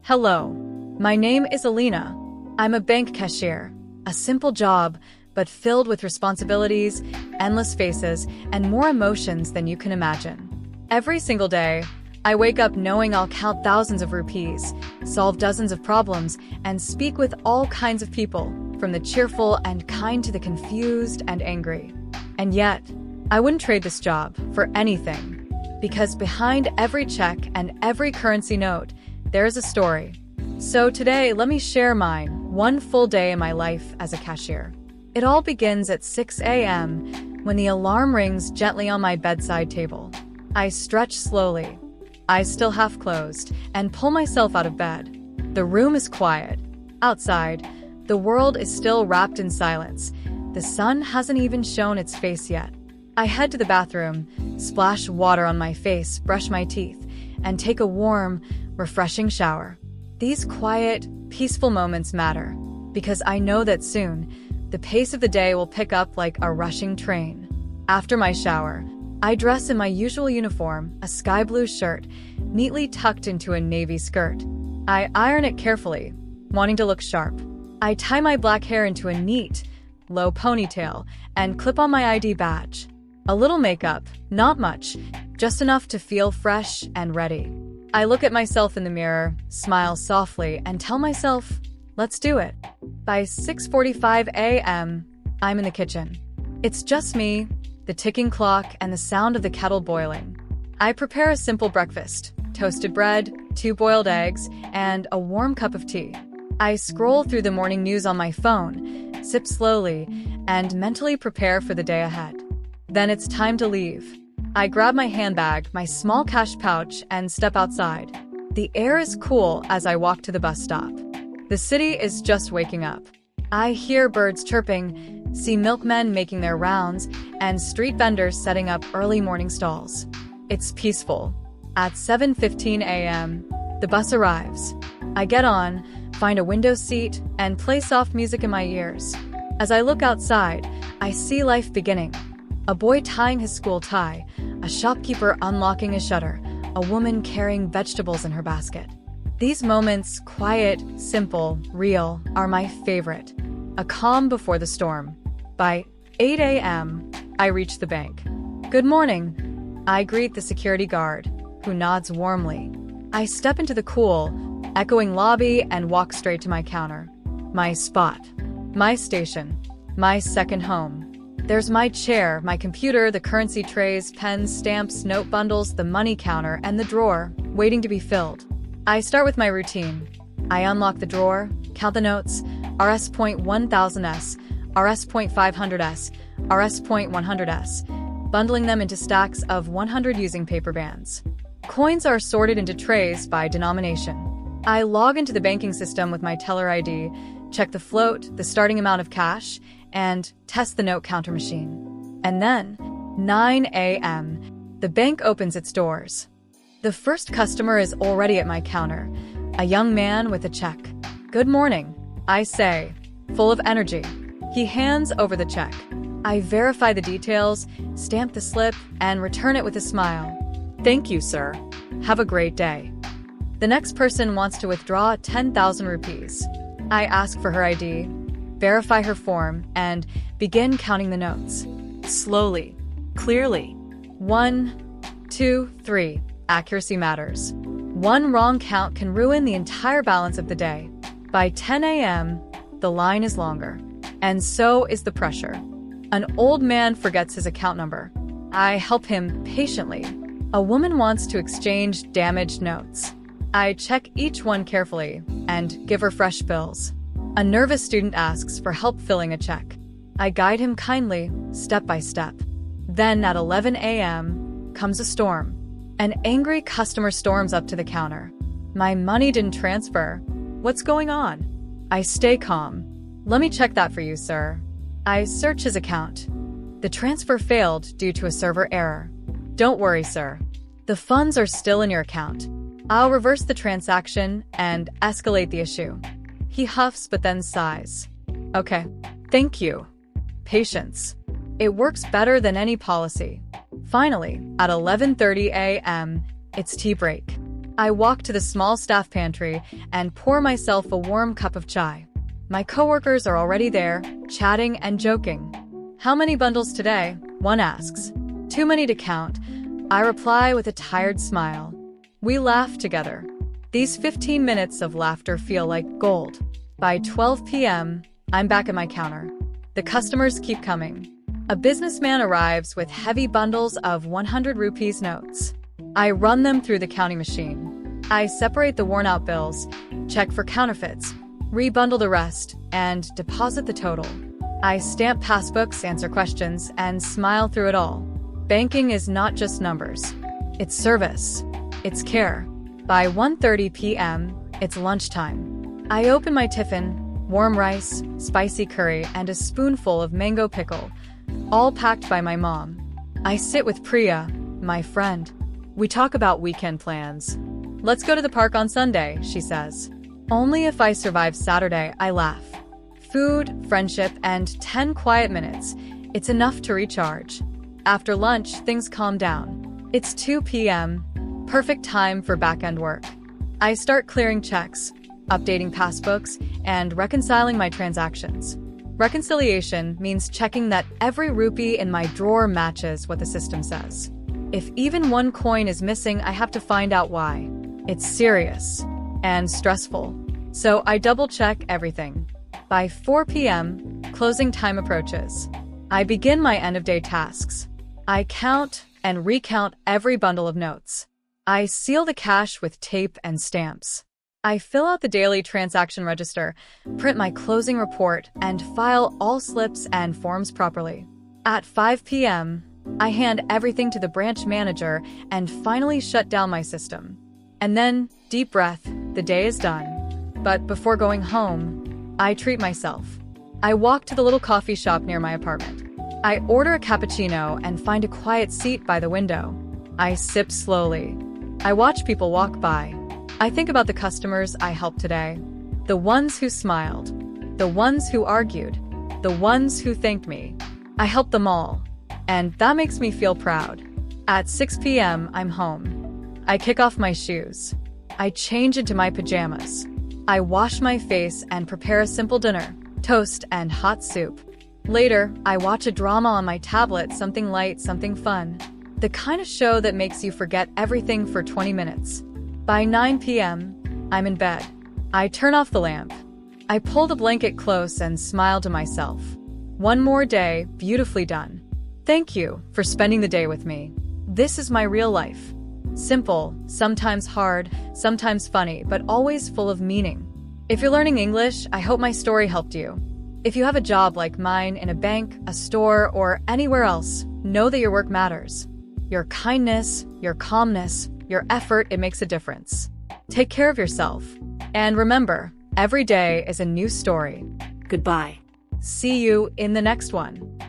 Hello, my name is Elina. I'm a bank cashier. A simple job, but filled with responsibilities, endless faces, and more emotions than you can imagine. Every single day, I wake up knowing I'll count thousands of rupees, solve dozens of problems, and speak with all kinds of people, from the cheerful and kind to the confused and angry. And yet, I wouldn't trade this job for anything, because behind every check and every currency note, there is a story. So today, let me share mine, one full day in my life as a cashier. It all begins at 6 a.m. when the alarm rings gently on my bedside table. I stretch slowly, eyes still half closed, and pull myself out of bed. The room is quiet. Outside, the world is still wrapped in silence. The sun hasn't even shown its face yet. I head to the bathroom, splash water on my face, brush my teeth, and take a warm, refreshing shower. These quiet, peaceful moments matter, because I know that soon, the pace of the day will pick up like a rushing train. After my shower, I dress in my usual uniform, a sky blue shirt, neatly tucked into a navy skirt. I iron it carefully, wanting to look sharp. I tie my black hair into a neat, low ponytail and clip on my ID badge. A little makeup, not much, just enough to feel fresh and ready. I look at myself in the mirror, smile softly, and tell myself, let's do it. By 6:45 a.m., I'm in the kitchen. It's just me, the ticking clock, and the sound of the kettle boiling. I prepare a simple breakfast, toasted bread, 2 boiled eggs, and a warm cup of tea. I scroll through the morning news on my phone, sip slowly, and mentally prepare for the day ahead. Then it's time to leave. I grab my handbag, my small cash pouch, and step outside. The air is cool as I walk to the bus stop. The city is just waking up. I hear birds chirping, see milkmen making their rounds, and street vendors setting up early morning stalls. It's peaceful. At 7:15 a.m., the bus arrives. I get on, find a window seat, and play soft music in my ears. As I look outside, I see life beginning. A boy tying his school tie, a shopkeeper unlocking a shutter, a woman carrying vegetables in her basket. These moments, quiet, simple, real, are my favorite. A calm before the storm. By 8 a.m., I reach the bank. Good morning. I greet the security guard, who nods warmly. I step into the cool, echoing lobby and walk straight to my counter. My spot. My station. My second home. There's my chair, my computer, the currency trays, pens, stamps, note bundles, the money counter, and the drawer, waiting to be filled. I start with my routine. I unlock the drawer, count the notes, RS.1000s, RS.500s, RS.100s, bundling them into stacks of 100 using paper bands. Coins are sorted into trays by denomination. I log into the banking system with my teller ID, check the float, the starting amount of cash, and test the note counter machine. And then, 9 a.m., the bank opens its doors. The first customer is already at my counter, a young man with a check. Good morning, I say, full of energy. He hands over the check. I verify the details, stamp the slip, and return it with a smile. Thank you, sir. Have a great day. The next person wants to withdraw 10,000 rupees. I ask for her ID, verify her form, and begin counting the notes. Slowly, clearly. 1, 2, 3. Accuracy matters. One wrong count can ruin the entire balance of the day. By 10 a.m., the line is longer. And so is the pressure. An old man forgets his account number. I help him patiently. A woman wants to exchange damaged notes. I check each one carefully and give her fresh bills. A nervous student asks for help filling a check. I guide him kindly, step by step. Then at 11 a.m. comes a storm. An angry customer storms up to the counter. My money didn't transfer. What's going on? I stay calm. Let me check that for you, sir. I search his account. The transfer failed due to a server error. Don't worry, sir. The funds are still in your account. I'll reverse the transaction and escalate the issue. He huffs but then sighs. Okay, thank you. Patience. It works better than any policy. Finally, at 11:30 a.m., it's tea break. I walk to the small staff pantry and pour myself a warm cup of chai. My coworkers are already there, chatting and joking. "How many bundles today?" one asks. "Too many to count," I reply with a tired smile. We laugh together. These 15 minutes of laughter feel like gold. By 12 p.m., I'm back at my counter. The customers keep coming. A businessman arrives with heavy bundles of 100 rupees notes. I run them through the counting machine. I separate the worn-out bills, check for counterfeits, rebundle the rest, and deposit the total. I stamp passbooks, answer questions, and smile through it all. Banking is not just numbers. It's service. It's care. By 1:30 p.m., it's lunchtime. I open my tiffin, warm rice, spicy curry, and a spoonful of mango pickle, all packed by my mom. I sit with Priya, my friend. We talk about weekend plans. "Let's go to the park on Sunday," she says. "Only if I survive Saturday," I laugh. Food, friendship, and 10 quiet minutes. It's enough to recharge. After lunch, things calm down. It's 2 p.m., perfect time for back-end work. I start clearing checks, updating passbooks, and reconciling my transactions. Reconciliation means checking that every rupee in my drawer matches what the system says. If even one coin is missing, I have to find out why. It's serious and stressful, so I double-check everything. By 4 p.m., closing time approaches. I begin my end-of-day tasks. I count and recount every bundle of notes. I seal the cash with tape and stamps. I fill out the daily transaction register, print my closing report, and file all slips and forms properly. At 5 p.m., I hand everything to the branch manager and finally shut down my system. And then, deep breath, the day is done. But before going home, I treat myself. I walk to the little coffee shop near my apartment. I order a cappuccino and find a quiet seat by the window. I sip slowly. I watch people walk by. I think about the customers I helped today. The ones who smiled. The ones who argued. The ones who thanked me. I helped them all. And that makes me feel proud. At 6 p.m., I'm home. I kick off my shoes. I change into my pajamas. I wash my face and prepare a simple dinner, toast and hot soup. Later, I watch a drama on my tablet, something light, something fun. The kind of show that makes you forget everything for 20 minutes. By 9 p.m., I'm in bed. I turn off the lamp. I pull the blanket close and smile to myself. One more day, beautifully done. Thank you for spending the day with me. This is my real life. Simple, sometimes hard, sometimes funny, but always full of meaning. If you're learning English, I hope my story helped you. If you have a job like mine in a bank, a store, or anywhere else, know that your work matters. Your kindness, your calmness, your effort, it makes a difference. Take care of yourself. And remember, every day is a new story. Goodbye. See you in the next one.